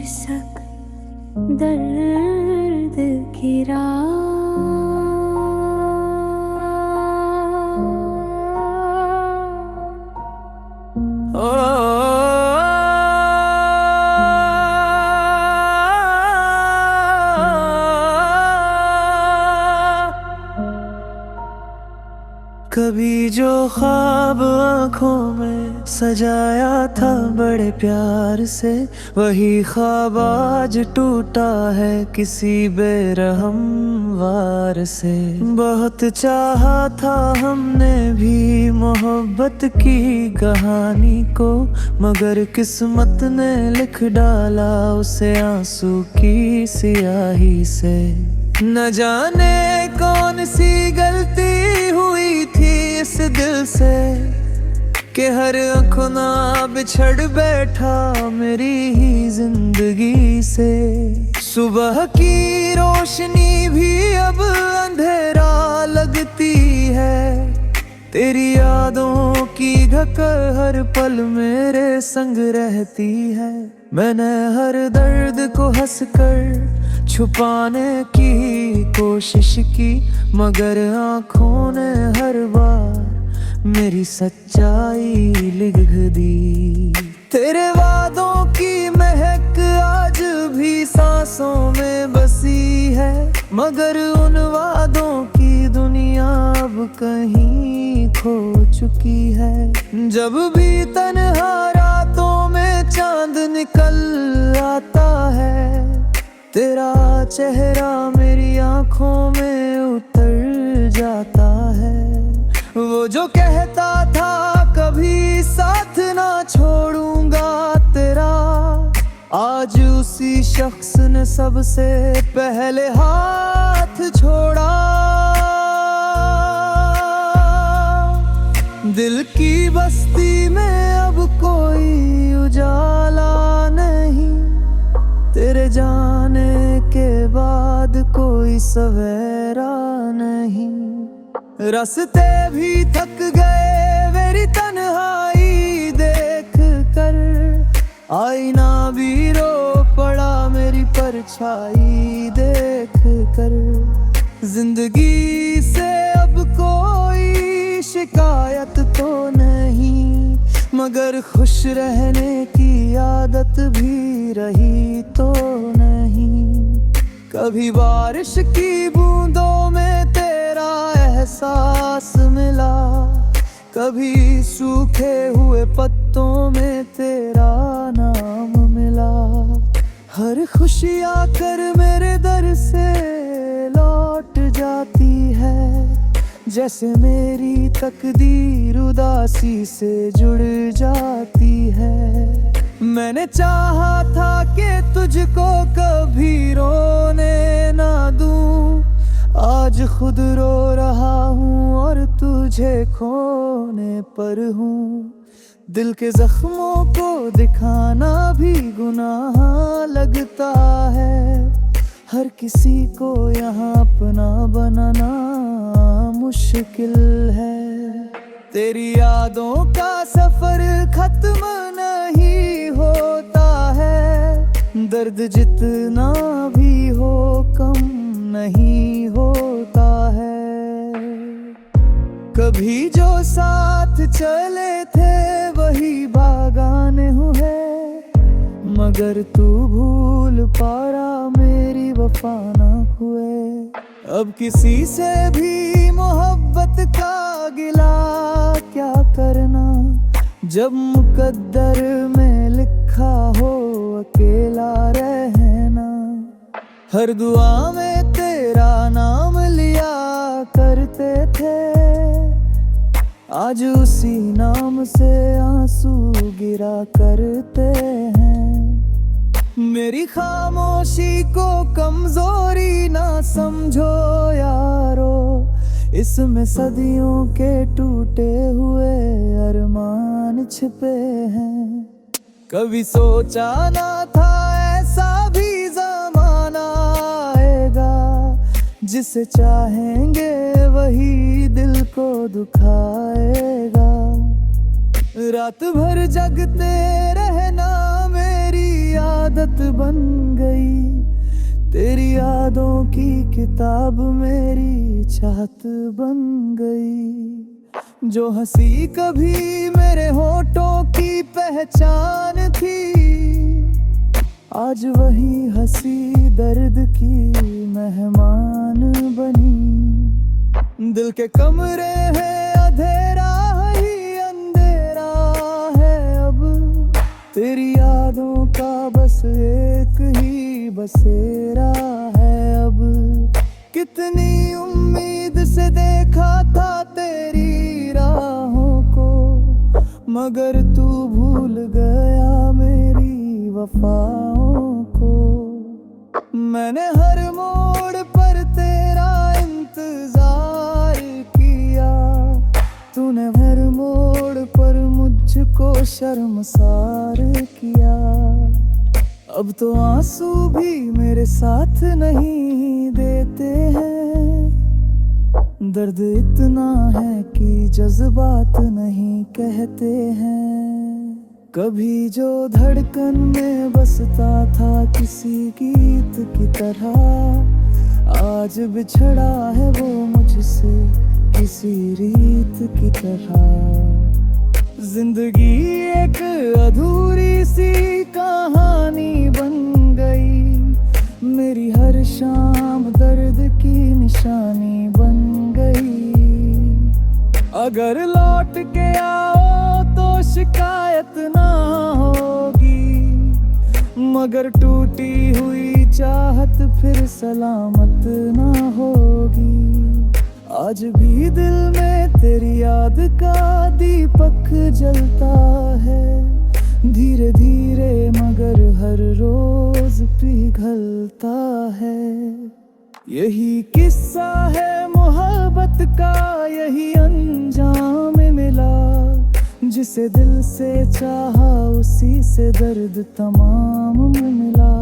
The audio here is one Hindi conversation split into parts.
शीर्षक दर्द की कभी जो ख्वाब आँखों में सजाया था बड़े प्यार से, वही ख्वाब आज टूटा है किसी बेरहम वार से। बहुत चाहा था हमने भी मोहब्बत की कहानी को, मगर किस्मत ने लिख डाला उसे आंसू की सियाही से। न जाने कौन सी गलती हुई थी इस दिल से कि हर अखना बिछड़ बैठा मेरी ही जिंदगी से। सुबह की रोशनी भी अब अंधेरा लगती है, तेरी यादों की ढकर हर पल मेरे संग रहती है। मैंने हर दर्द को हंसकर छुपाने की कोशिश की, मगर आँखों ने हर बार मेरी सच्चाई लिख दी। तेरे वादों की महक आज भी सांसों में बसी है, मगर उन वादों की दुनिया अब कहीं खो चुकी है। जब भी तन्हा रातों में चांद निकल आता है, तेरा चेहरा मेरी आंखों में उतर जाता है। वो जो कहता था कभी साथ ना छोड़ूंगा तेरा, आज उसी शख्स ने सबसे पहले हाथ छोड़ा। दिल की बस्ती में अब कोई उजाला नहीं, तेरे जाने के बाद कोई सवेरा नहीं। रास्ते भी थक गए मेरी तन्हाई देख कर, आईना भी रो पड़ा मेरी परछाई देख कर। जिंदगी से अब कोई शिकायत तो नहीं, मगर खुश रहने की आदत भी रही तो नहीं। कभी बारिश की बूंदों में तेरा एहसास मिला, कभी सूखे हुए पत्तों में तेरा नाम मिला। हर खुशी आकर मेरे दर से लौट जाती है, जैसे मेरी तकदीर उदासी से जुड़ जाती है। मैंने चाहा था कि तुझको कभी रोने ना दूं, आज खुद रो रहा हूँ और तुझे खोने पर हूँ। दिल के जख्मों को दिखाना भी गुनाह लगता है, हर किसी को यहाँ अपना बनाना मुश्किल है। तेरी यादों का सफर खत्म नहीं होता है, दर्द जितना भी हो कम नहीं होता है। कभी जो साथ चले थे वही बागाने हुए, मगर तू भूल पारा मेरी वफा ना हुए। अब किसी से भी मोहब्बत का गिला क्या करना, जब मुकद्दर में लिखा हो अकेला रहना। हर दुआ में तेरा नाम लिया करते थे, आज उसी नाम से आंसू गिरा करते हैं। मेरी खामोशी को कमजोरी ना समझो यारो, इसमें सदियों के टूटे हुए अरमान छिपे हैं। कभी सोचा ना था ऐसा भी ज़माना आएगा, जिसे चाहेंगे वही दिल को दुखाएगा। रात भर जगते रहना मेरी आदत आदत बन गई। तेरी यादों की किताब मेरी चाहत बन गई। जो हंसी कभी मेरे होठों की पहचान थी, आज वही हंसी दर्द की मेहमान बनी। दिल के कमरे हैं अंधेरा ही अंधेरा है अब, तेरी यादों का बस एक ही बसेरा है अब। कितनी उम्मीद से देखा था तेरी राहों को, मगर तू भूल गया मेरी वफाओं को। मैंने हर मोड़ पर तेरा इंतजार किया, तूने हर मोड़ पर मुझको शर्मसार किया। अब तो आंसू भी मेरे साथ नहीं देते हैं, दर्द इतना है कि जज्बात नहीं कहते हैं। कभी जो धड़कन में बसता था किसी गीत की तरह, आज बिछड़ा है वो मुझसे किसी रीत की तरह। जिंदगी एक अधूरी सी कहानी बन गई, मेरी हर शाम दर्द की निशानी बन गई। अगर लौट के आओ तो शिकायत ना होगी, मगर टूटी हुई चाहत फिर सलामत ना होगी। आज भी दिल में तेरी याद का दीपक जलता है, धीरे धीरे मगर हर रोज पिघलता है। यही किस्सा है मोहब्बत का, यही अंजाम मिला। जिसे दिल से चाहा उसी से दर्द तमाम मिला।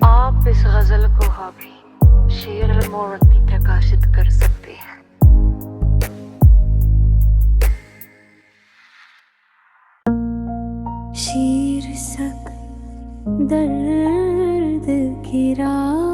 आप इस गजल को भी शेर मोरत भी प्रकाशित कर सकते हैं। शीर्षक दर्द की रात,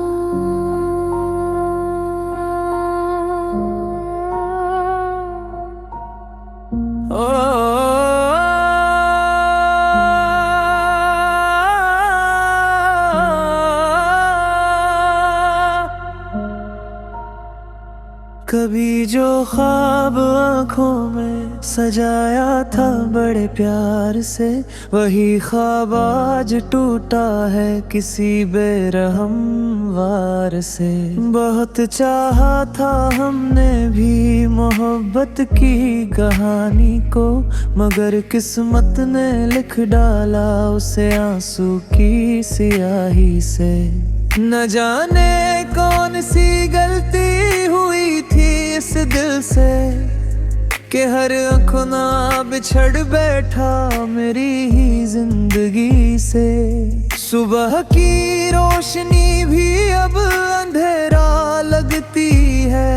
कभी जो ख्वाब आँखों में सजाया था बड़े प्यार से, वही ख्वाब आज टूटा है किसी बेरहम वार से। बहुत चाहा था हमने भी मोहब्बत की कहानी को, मगर किस्मत ने लिख डाला उसे आंसू की स्याही से। न जाने कौन सी गलती हुई थी इस दिल से, कि हर अखना बिछड़ बैठा मेरी ही जिंदगी से। सुबह की रोशनी भी अब अंधेरा लगती है,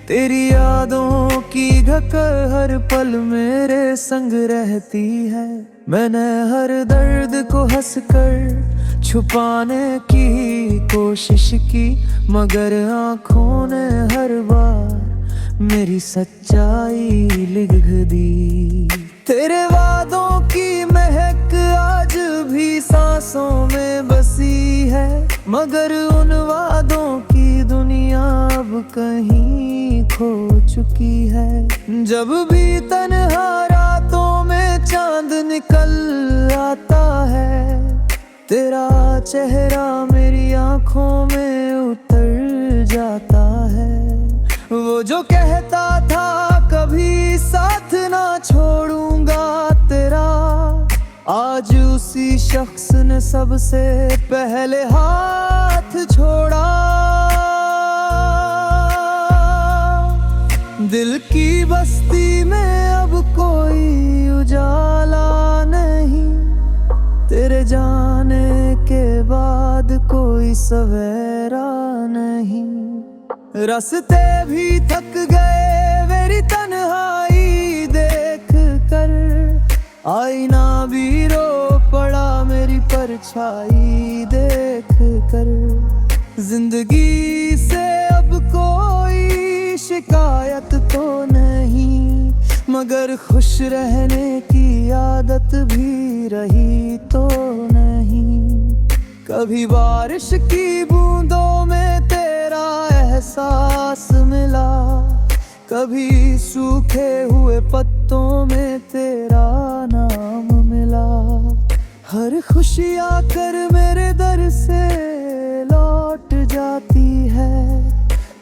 तेरी यादों की ढकर हर पल मेरे संग रहती है। मैंने हर दर्द को हंसकर छुपाने की कोशिश की, मगर आँखों ने हर बार मेरी सच्चाई लिख दी। तेरे वादों की महक आज भी सांसों में बसी है, मगर उन वादों की दुनिया अब कहीं खो चुकी है। जब भी तन्हा रातों में चांद निकल आता है, तेरा चेहरा मेरी आँखों में उतर जाता है। वो जो कहता था कभी साथ ना छोड़ूंगा तेरा, आज उसी शख्स ने सबसे पहले हाथ छोड़ा। दिल की बस्ती में अब कोई उजाला नहीं, तेरे जाने के बाद कोई सवेरा नहीं। रास्ते भी थक गए मेरी तन्हाई देख परछाई देख कर। जिंदगी से अब कोई शिकायत तो नहीं, मगर खुश रहने की आदत भी रही तो नहीं। कभी बारिश की बूंदों में तेरा एहसास मिला, कभी सूखे हुए पत्तों में तेरा नाम मिला। हर खुशी आकर मेरे दर से लौट जाती है,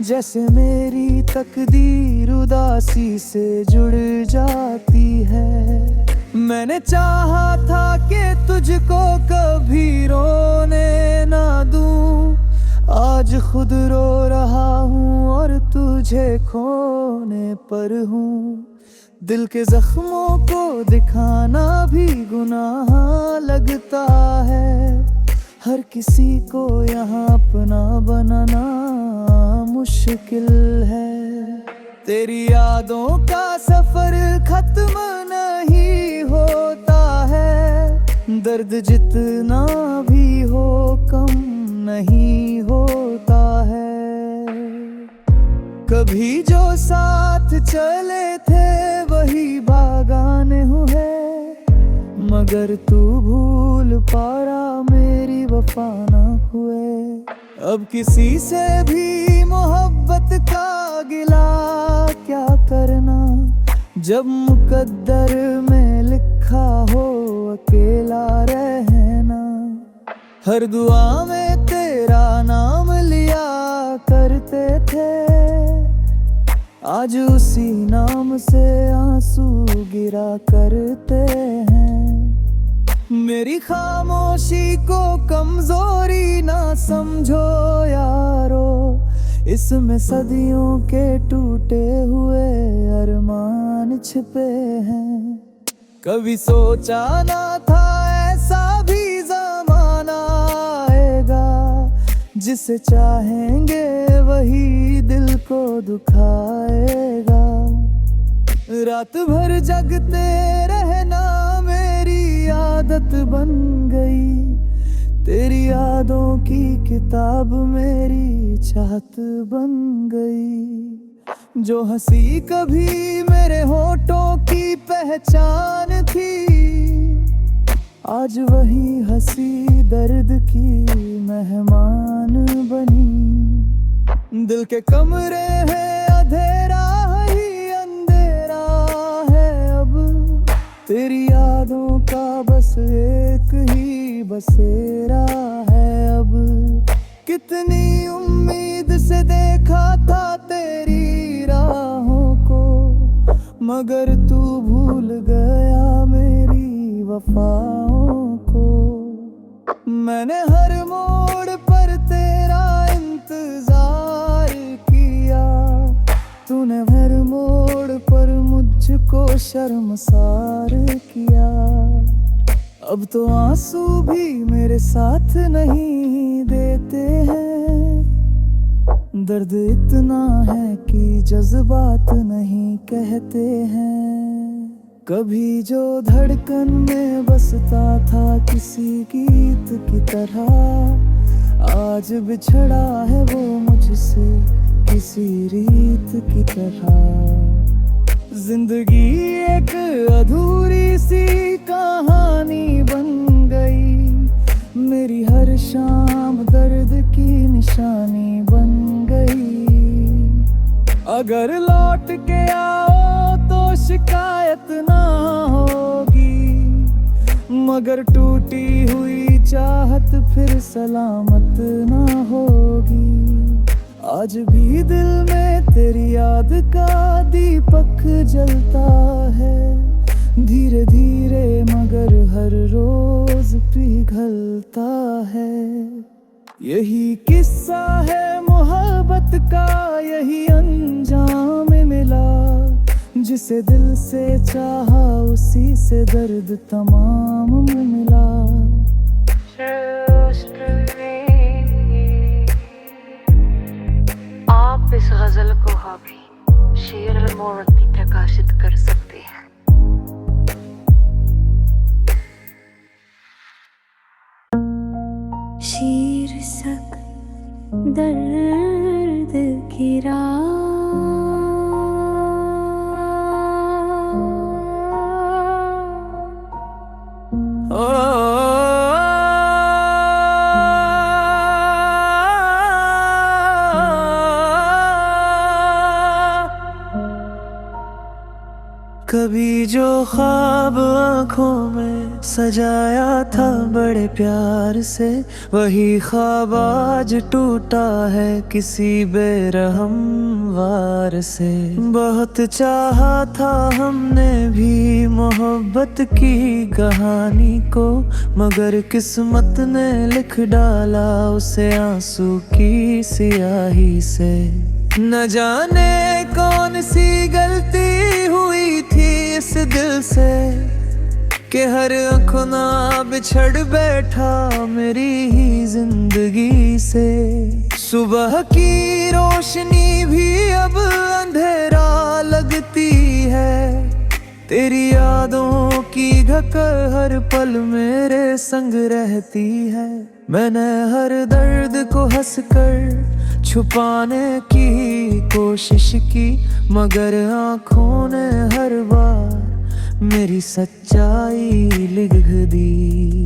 जैसे मेरी तकदीर उदासी से जुड़ जाती है। मैंने चाहा था कि तुझको कभी रोने ना दूं, आज खुद रो रहा हूँ और तुझे खोने पर हूँ। दिल के जख्मों को दिखाना भी गुनाह लगता है, हर किसी को यहाँ अपना बनाना मुश्किल है। तेरी यादों का सफर खत्म नहीं होता है, दर्द जितना भी हो कम नहीं होता है। कभी जो साथ चले थे वही बागाने हुए, मगर तू भूल पारा मेरी वफा न हुए। अब किसी से भी मोहब्बत का गिला क्या करना, जब मुकद्दर में लिखा हो अकेला रहना। हर दुआ में तेरा नाम लिया करते थे, आज उसी नाम से आंसू गिरा करते हैं। मेरी खामोशी को कमजोरी ना समझो यारो, इसमें सदियों के टूटे हुए अरमान छिपे हैं। कभी सोचा ना था ऐसा भी ज़माना आएगा, जिसे चाहेंगे वही दिल को दुखाएगा। रात भर जगते रहना मेरी आदत बन गई, तेरी यादों की किताब मेरी चाहत बन गई। जो हंसी कभी मेरे होठों की पहचान थी, आज वही हंसी दर्द की मेहमान बनी। दिल के कमरे हैं अंधेरा ही अंधेरा है अब, तेरी यादों का बस एक ही बसेरा है अब। कितनी उम्मीद से देखा था तेरी राहों को, मगर तू भूल गया मेरी वफाओं को। मैंने हर मोड़ पर तेरा इंतजार किया, तूने हर मोड़ पर मुझको शर्मसार किया। अब तो आंसू भी मेरे साथ नहीं देते हैं, दर्द इतना है कि जज्बात नहीं कहते हैं। कभी जो धड़कन में बसता था किसी गीत की तरह, आज बिछड़ा है वो मुझसे किसी रीत की तरह। जिंदगी एक अधूरी सी कहानी बन गई, मेरी हर शाम दर्द की निशानी बन गई। अगर लौट के आओ तो शिकायत ना होगी, मगर टूटी हुई चाहत फिर सलामत ना होगी। आज भी दिल में तेरी याद का दीपक जलता है, धीरे धीरे मगर हर रोज पिघलता है। यही किस्सा है मोहब्बत का, यही अंजाम मिला। जिसे दिल से चाहा उसी से दर्द तमाम मिला। आप इस गजल को हावी शेर अल-मोरद भी प्रकाशित कर सकते हैं। दर्द की कभी जो ख्वाब आँखों में सजाया था बड़े प्यार से, वही ख्वाब आज टूटा है किसी बेरहम वार से। बहुत चाहा था हमने भी मोहब्बत की कहानी को, मगर किस्मत ने लिख डाला उसे आंसू की सियाही से। न जाने कौन सी गलती हुई थी इस दिल से, कि हर अखना बिछड़ बैठा मेरी ही जिंदगी से। सुबह की रोशनी भी अब अंधेरा लगती है, तेरी यादों की ढकर हर पल मेरे संग रहती है। मैंने हर दर्द को हंसकर छुपाने की कोशिश की, मगर आँखों ने हर बार मेरी सच्चाई लिख दी।